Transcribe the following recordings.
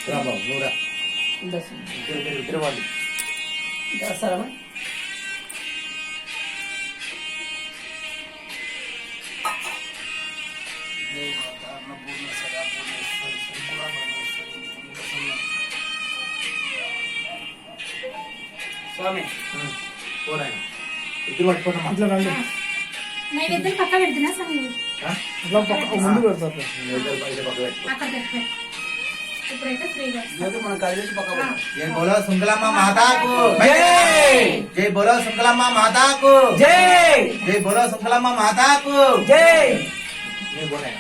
బాబు నూరా ఇద్దరు వాళ్ళు చేస్తారా? స్వామి పోరాయన ఇద్దరు పట్టుకున్నాం అట్లా రండి. నైవేద్యం పక్క పెడుతున్నా స్వామి. అట్లా ముందు పెడతారు. అక్కడ పెట్టు. ఇప్పుడైతే ఫ్రీగా మనం కలిసి పక్క జై బోలో సుంకలమ్మ మాతాకు జై. జై బోలో సుంకలమ్మ మాతాకు జై. జై బోలో సుంకలమ్మ మాతాకు జై. నువ్వు పోరాయన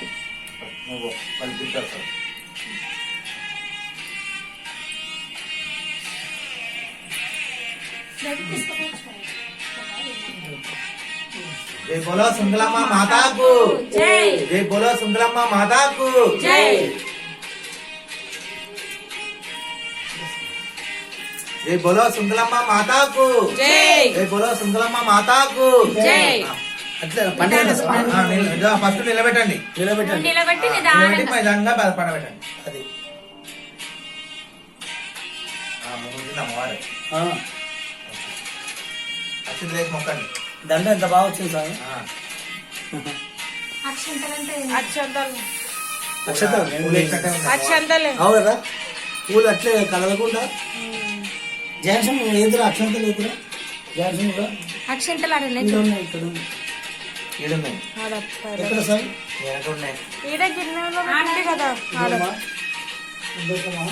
నువ్వు వాళ్ళు తింటారు. जय बोलो सुंदलम्मा माता को जय। जय बोलो सुंदलम्मा माता को जय। जय बोलो सुंदलम्मा माता को जय। जय बोलो सुंदलम्मा माता को जय। అట్లా పండుగ ఫస్ట్ నిలబెట్టండి నిలబెట్టండి. నిలబెట్టి నిలబెట్టి మైదానంగా పండబెట్టండి. అది ముందు అమ్మవారు అచ్చింది లేచి మొక్కండి. దండ ఎంత బాగా వచ్చింది సార్. అక్షంతలు అవు కదా పూలు అట్లే కదలకుండా జాన్సన్ ఎదురు అక్షంతలు ఎదురు జాన్సన్ కూడా అక్షంతలు ఆడలే ఇక్కడ ఉన్నాయి, ఇక్కడ ఉన్నాయి. ఏడున్నాయి ఎక్కడ సార్ వెనక ఉన్నాయి. ఈడ గిన్నెలో కదా ఇదేమా? ఇదేమా?